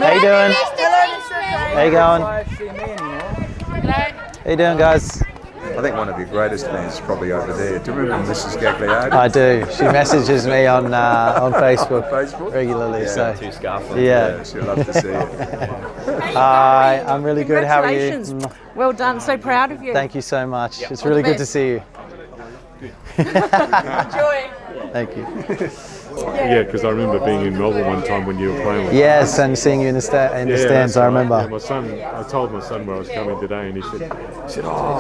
How you doing? How you going? How you doing, guys? I think one of your greatest fans is probably over there. Do you remember Mrs. Gagliardi? I do. She messages me on Facebook, regularly. Yeah. So Yeah, she'd love to see you. Hi, I'm really good. How are you? Congratulations. Well done. So proud of you. Thank you so much. It's really good to see you. Enjoy. Thank you. Yeah, because I remember being in Melbourne one time when you were playing with Yes, and seeing you in the stands, I remember. Yeah, my son, I told my son where I was coming today, and he said, "Oh,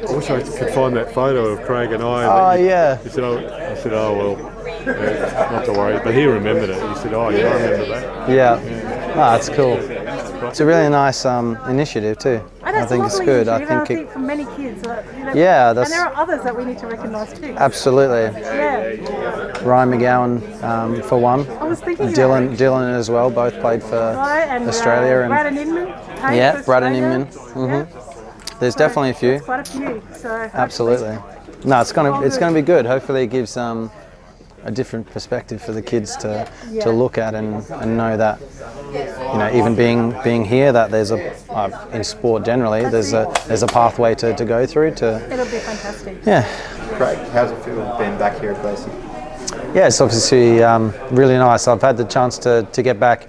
I wish I could find that photo of Craig and I." Oh, yeah. He said, "Oh," I said, "Oh well, not to worry." But he remembered it. He said, "Oh yeah, I remember that." Yeah. Oh, that's cool. It's a really nice initiative too. I think it's good. I think for many kids. Yeah, and there are others that we need to recognise too. Absolutely. Yeah. Ryan McGowan for one. I was thinking Dylan as well. Both played for Australia and Brad and Inman. Yeah, Brad and Inman. There's definitely a few. Quite a few. So absolutely. No, it's gonna be good. Hopefully, it gives a different perspective for the kids to look at and know that, you know, even being here, that there's in sport generally, there's a pathway to go through to. It'll be fantastic. Yeah. Craig, how's it feel being back here at Gleeson? Yeah, it's obviously really nice. I've had the chance to get back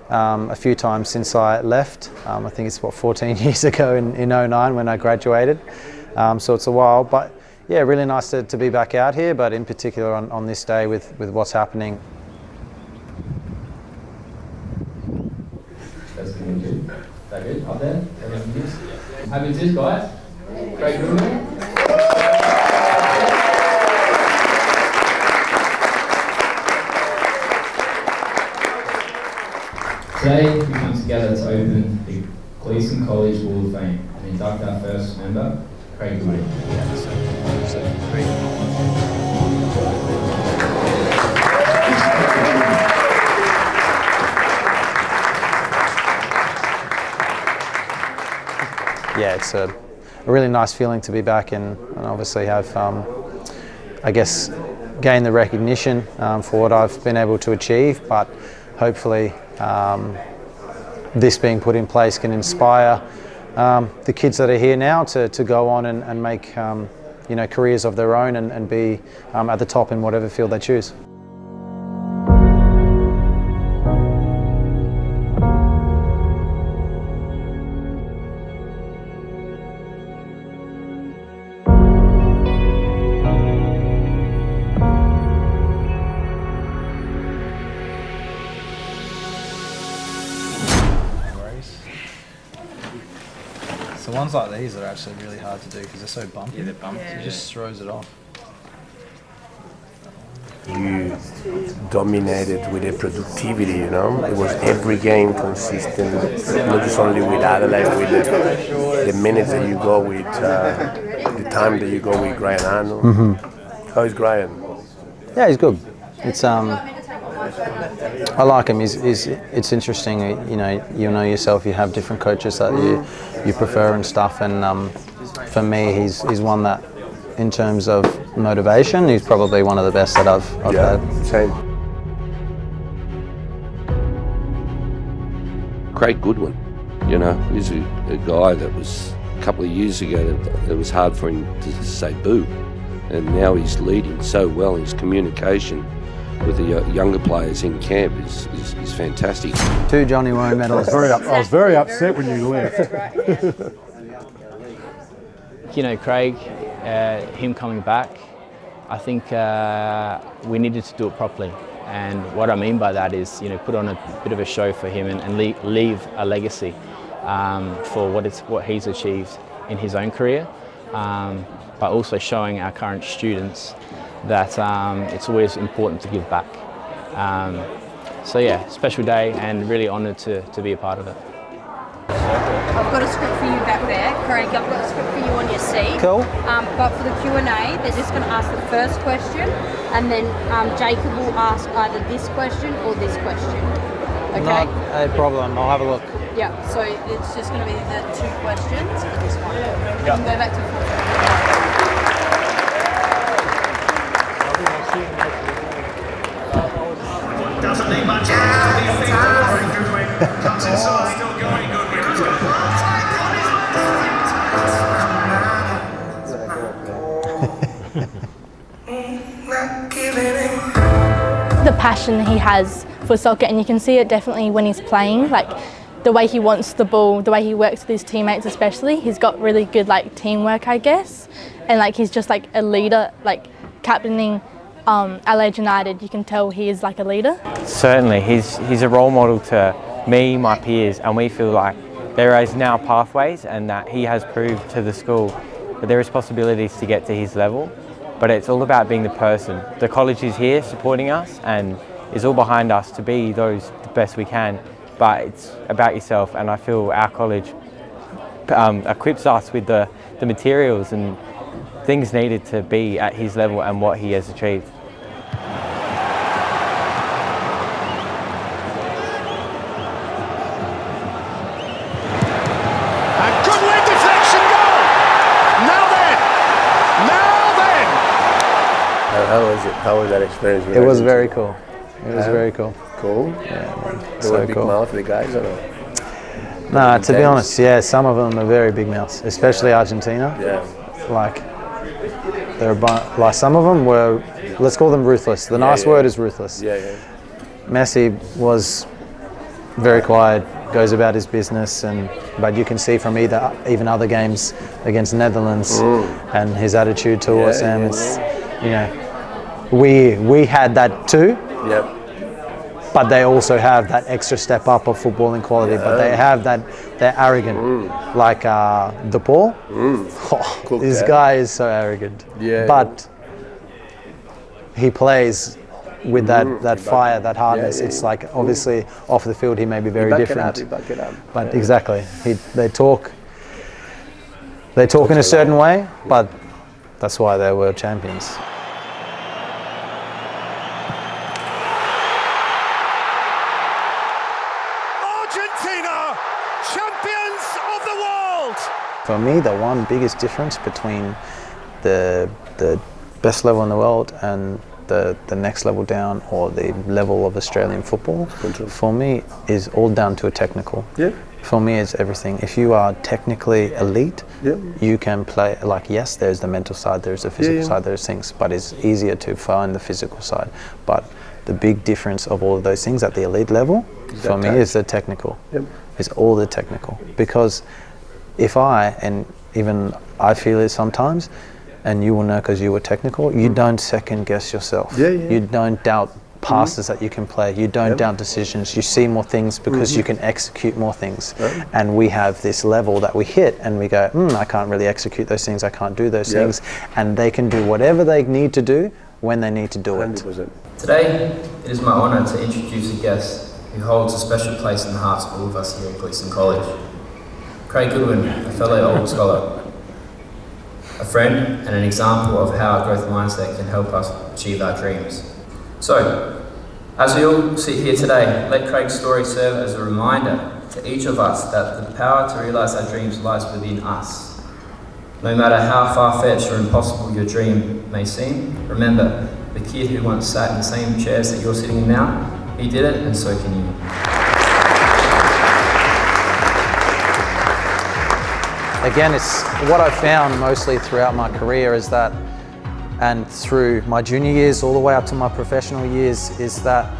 a few times since I left. I think it's 14 years ago in 2009 when I graduated. So it's a while, but yeah, really nice to be back out here, but in particular on this day with what's happening. That's good. That good? Up there? Everything good? Happy to, guys. Craig Goodwin. Today we come together to open the Gleeson College Hall of Fame and induct our first member, Craig Goodwin. Yeah, it's a really nice feeling to be back and obviously have, I guess, gained the recognition for what I've been able to achieve, but hopefully this being put in place can inspire the kids that are here now to go on and make you know, careers of their own and be at the top in whatever field they choose. So ones like these are actually really hard to do because they're so bumpy. Yeah, they're bumpy. It just throws it off. You dominated with the productivity, you know. It was every game consistent, not just only with Adelaide, with the minutes that you go with, the time that you go with Graham Arnold. How is Graham? Yeah, he's good. It's I like him. It's interesting. You know yourself. You have different coaches that you prefer and stuff. And for me, he's one that, in terms of motivation, he's probably one of the best that I've had. Same. Craig Goodwin, you know, he's a guy that was a couple of years ago that it was hard for him to say boo, and now he's leading so well. His communication with the younger players in camp is fantastic. 2 Johnny Warren medals. I was very upset when you left. You know, Craig, him coming back, I think we needed to do it properly. And what I mean by that is, you know, put on a bit of a show for him and leave a legacy for what he's achieved in his own career, but also showing our current students that it's always important to give back. So yeah, special day and really honoured to be a part of it. I've got a script for you back there, Craig. I've got a script for you on your seat. Cool. But for the Q&A, they're just going to ask the first question, and then Jacob will ask either this question or this question. Okay? Not a problem. I'll have a look. Yeah. So it's just going to be the 2 questions for this one. You can go back to 4. Doesn't need much else to be a big Goodwin. The passion he has for soccer, and you can see it definitely when he's playing, like the way he wants the ball, the way he works with his teammates especially. He's got really good like teamwork, I guess, and like he's just like a leader, like captaining Adelaide United. You can tell he is like a leader. Certainly, he's a role model to me, my peers, and we feel like there is now pathways, and that he has proved to the school that there is possibilities to get to his level. But it's all about being the person. The college is here supporting us and is all behind us to be the best we can. But it's about yourself, and I feel our college equips us with the materials and things needed to be at his level and what he has achieved. And Goodwin deflection goal! Now then! How was it? How was that experience? It was very cool. It was very cool. Cool? Yeah, man. They were big mouth, the guys, or no? Nah, to be honest, yeah, some of them are very big mouths, especially Argentina. Yeah. Like, like some of them were, let's call them ruthless. The nice word is ruthless. Yeah, yeah. Messi was very quiet, goes about his business, but you can see from even other games against Netherlands and his attitude towards them. It's, you know, we had that too. Yep. But they also have that extra step up of footballing quality. But they have that, they're arrogant. Like De Paul, this guy is so arrogant. Yeah. But he plays with that fire, that hardness. It's like, obviously off the field he may be very different. Back it up. But exactly, they talk in a certain way, but that's why they're world champions. For me, the one biggest difference between the best level in the world and the next level down, or the level of Australian football, for me is all down to a technical. Yeah. For me, it's everything. If you are technically elite, you can play, like, yes, there's the mental side, there's the physical side, there's things, but it's easier to find the physical side. But the big difference of all of those things at the elite level, for me, is the technical. It's all the technical. Because if and even I feel it sometimes, and you will know because you were technical, you don't second guess yourself. You don't doubt passes that you can play. You don't doubt decisions. You see more things because you can execute more things. And we have this level that we hit and we go, I can't really execute those things. I can't do those things. And they can do whatever they need to do when they need to do 100%. it. Today, it is my honour to introduce a guest who holds a special place in the hearts of all of us here at Gleeson College. Craig Goodwin, a fellow old scholar, a friend and an example of how a growth mindset can help us achieve our dreams. So, as we all sit here today, let Craig's story serve as a reminder to each of us that the power to realise our dreams lies within us. No matter how far-fetched or impossible your dream may seem, remember, the kid who once sat in the same chairs that you're sitting in now, he did it, and so can you. Again, it's what I found mostly throughout my career is that, and through my junior years all the way up to my professional years, is that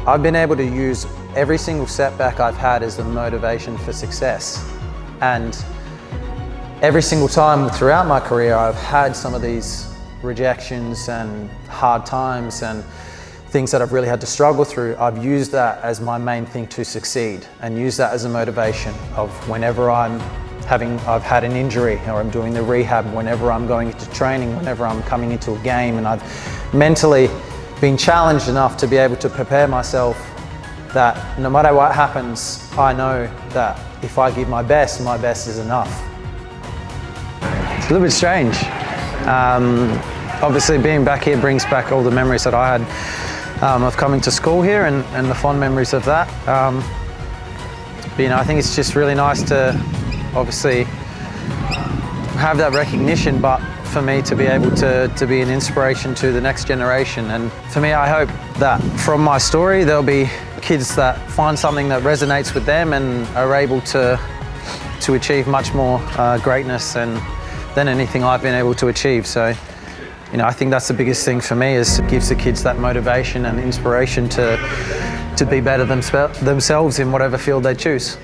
I've been able to use every single setback I've had as a motivation for success. And every single time throughout my career I've had some of these rejections and hard times and things that I've really had to struggle through. I've used that as my main thing to succeed, and use that as a motivation of whenever I've had an injury or I'm doing the rehab, whenever I'm going into training, whenever I'm coming into a game, and I've mentally been challenged enough to be able to prepare myself that no matter what happens, I know that if I give my best is enough. It's a little bit strange. Obviously being back here brings back all the memories that I had of coming to school here and the fond memories of that. But, you know, I think it's just really nice to obviously have that recognition, but for me to be able to be an inspiration to the next generation. And for me, I hope that from my story, there'll be kids that find something that resonates with them and are able to achieve much more greatness than anything I've been able to achieve. So, you know, I think that's the biggest thing for me, is it gives the kids that motivation and inspiration to be better themselves in whatever field they choose.